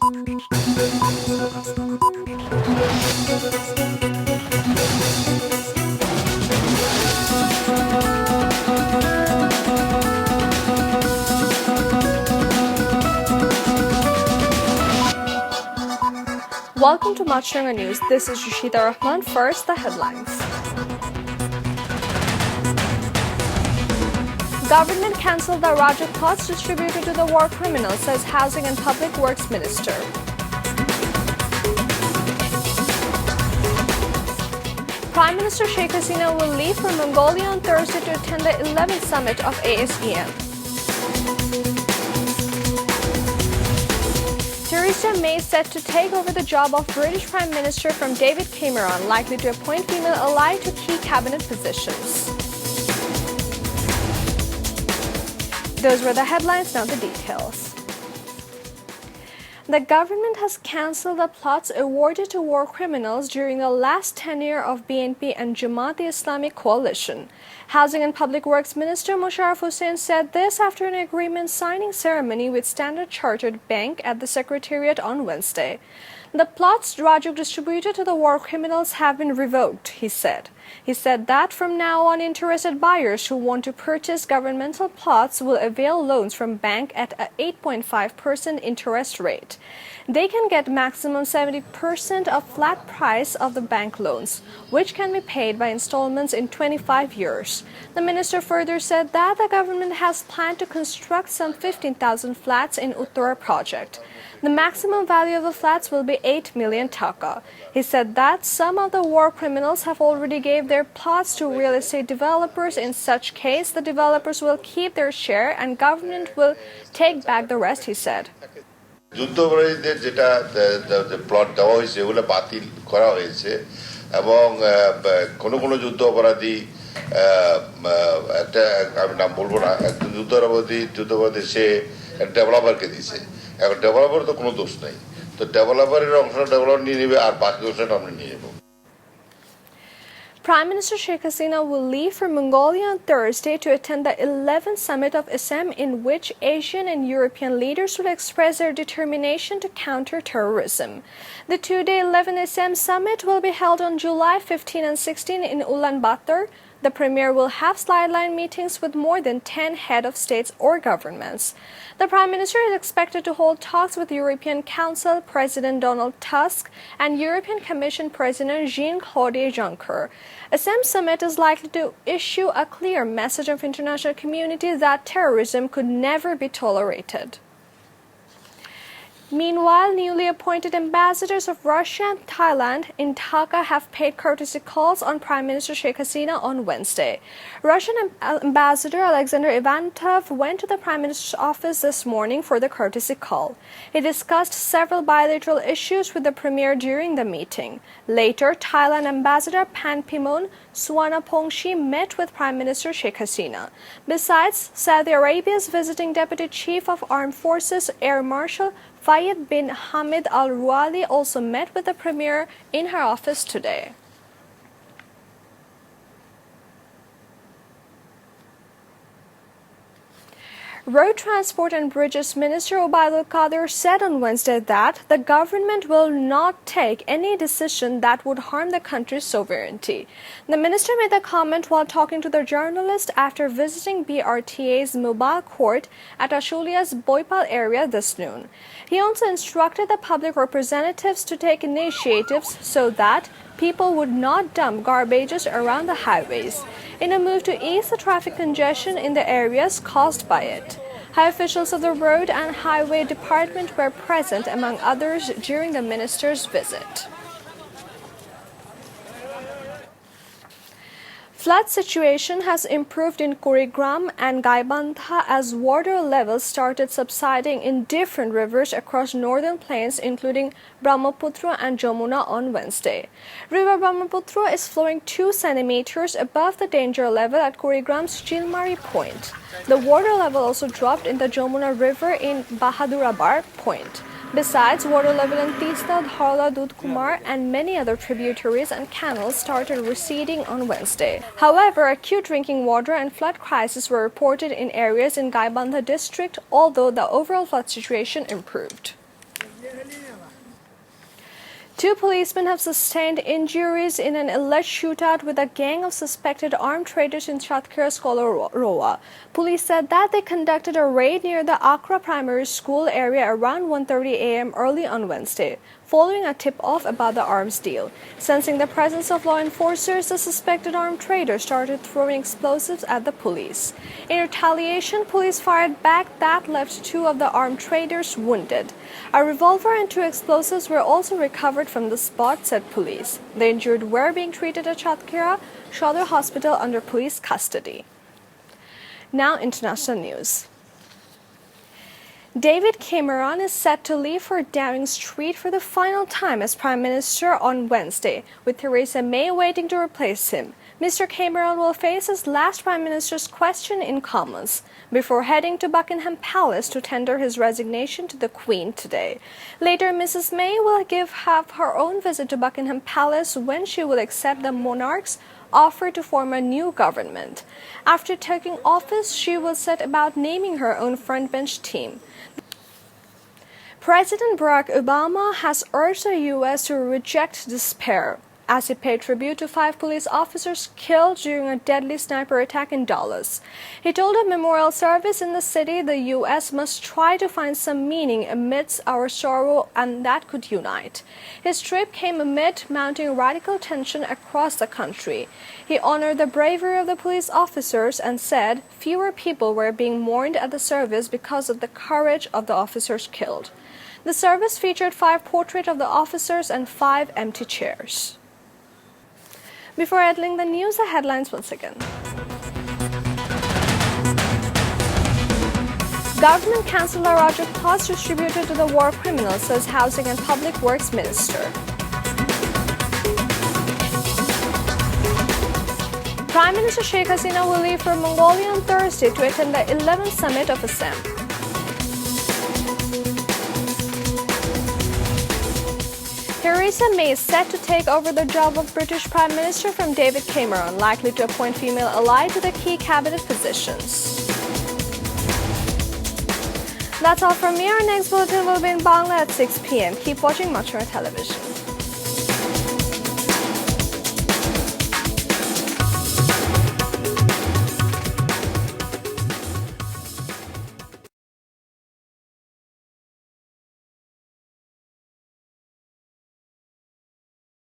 Welcome to Maasranga News. This is Rashida Rahman. First, the headlines. Government cancelled the Rajat plots distributed to the war criminals, says Housing and Public Works Minister. Prime Minister Sheikh Hasina will leave for Mongolia on Thursday to attend the 11th summit of ASEM. Theresa May set to take over the job of British Prime Minister from David Cameron, likely to appoint female ally to key cabinet positions. Those were the headlines, now the details. The government has cancelled the plots awarded to war criminals during the last tenure of BNP and Jamaat-e-Islami coalition. Housing and Public Works Minister Musharraf Hussain said this after an agreement signing ceremony with Standard Chartered Bank at the Secretariat on Wednesday. The plots Rajat distributed to the war criminals have been revoked, he said. He said that from now on, interested buyers who want to purchase governmental plots will avail loans from bank at an 8.5% interest rate. They can get maximum 70% of flat price of the bank loans, which can be paid by installments in 25 years. The minister further said that the government has planned to construct some 15,000 flats in Uttara project. The maximum value of the flats will be 8 million taka. He said that some of the war criminals have already gave their plots to real estate developers. In such case, the developers will keep their share and government will take back the rest, he said. যুদ্ধাপরাধীদের যেটা plot দেওয়া হয়েছে এগুলো বাতিল করা হয়েছে এবং কোনো যুদ্ধ অপরাধী একটা আমি নাম বলবো না একটা যুদ্ধাপরাধী সে ডেভেলপারকে দিয়েছে এখন ডেভেলপার তো কোনো দোষ নাই তো ডেভেলপারের অংশটা ডেভেলপার নিয়ে নেবে আর বাকি অংশটা আমরা নিয়ে নেব Prime Minister Sheikh Hasina will leave for Mongolia on Thursday to attend the 11th summit of ASEM, in which Asian and European leaders will express their determination to counter terrorism. The two-day 11th ASEM summit will be held on July 15 and 16 in Ulaanbaatar. The premier will have sideline meetings with more than 10 heads of states or governments. The Prime Minister is expected to hold talks with European Council President Donald Tusk and European Commission President Jean-Claude Juncker. ASEM Summit is likely to issue a clear message of international community that terrorism could never be tolerated. Meanwhile, newly appointed ambassadors of Russia and Thailand in Dhaka have paid courtesy calls on Prime Minister Sheikh Hasina on Wednesday. Russian Ambassador Alexander Ivanov went to the Prime Minister's office this morning for the courtesy call. He discussed several bilateral issues with the Premier during the meeting. Later, Thailand Ambassador Panpimon Suwanapongshi met with Prime Minister Sheikh Hasina. Besides, Saudi Arabia's visiting Deputy Chief of Armed Forces Air Marshal Fayed bin Hamid Al Ruali also met with the Premier in her office today. Road Transport and Bridges Minister Obaidul Qadir said on Wednesday that the government will not take any decision that would harm the country's sovereignty. The minister made the comment while talking to the journalist after visiting BRTA's mobile court at Ashulia's Boipal area this noon. He also instructed the public representatives to take initiatives so that people would not dump garbages around the highways, in a move to ease the traffic congestion in the areas caused by it. High officials of the Road and Highway Department were present, among others, during the minister's visit. Flood situation has improved in Kurigram and Gaibandha as water levels started subsiding in different rivers across northern plains, including Brahmaputra and Jamuna on Wednesday. River Brahmaputra is flowing 2 centimeters above the danger level at Kurigram's Chilmari Point. The water level also dropped in the Jamuna River in Bahadurabar Point. Besides, water level in Tista, Dharla, Dudhkumar and many other tributaries and canals started receding on Wednesday. However, acute drinking water and flood crises were reported in areas in Gaibandha district, although the overall flood situation improved. Two policemen have sustained injuries in an alleged shootout with a gang of suspected armed traders in Chatkira's Roa. Police said that they conducted a raid near the Accra Primary School area around 1:30 a.m. early on Wednesday, following a tip-off about the arms deal. Sensing the presence of law enforcers, the suspected armed traders started throwing explosives at the police. In retaliation, police fired back that left two of the armed traders wounded. A revolver and two explosives were also recovered from the spot, said police. The injured were being treated at Chatkira Shodar Hospital under police custody. Now, international news. David Cameron is set to leave for Downing Street for the final time as Prime Minister on Wednesday, with Theresa May waiting to replace him. Mr. Cameron will face his last Prime Minister's question in Commons before heading to Buckingham Palace to tender his resignation to the Queen today. Later, Mrs. May will have her own visit to Buckingham Palace when she will accept the monarch's offer to form a new government. After taking office, she will set about naming her own frontbench team. President Barack Obama has urged the U.S. to reject despair as he paid tribute to 5 police officers killed during a deadly sniper attack in Dallas. He told a memorial service in the city the U.S. must try to find some meaning amidst our sorrow and that could unite. His trip came amid mounting radical tension across the country. He honored the bravery of the police officers and said fewer people were being mourned at the service because of the courage of the officers killed. The service featured 5 portraits of the officers and 5 empty chairs. Before ending the news, the headlines once again. Government cancelled a Rajat plots distributed to the war criminals, says Housing and Public Works Minister. Prime Minister Sheikh Hasina will leave for Mongolia on Thursday to attend the 11th Summit of ASEM. Theresa May is set to take over the job of British Prime Minister from David Cameron, likely to appoint female ally to the key cabinet positions. That's all from me. Our next bulletin will be in Bangla at 6 p.m. Keep watching Maasranga television.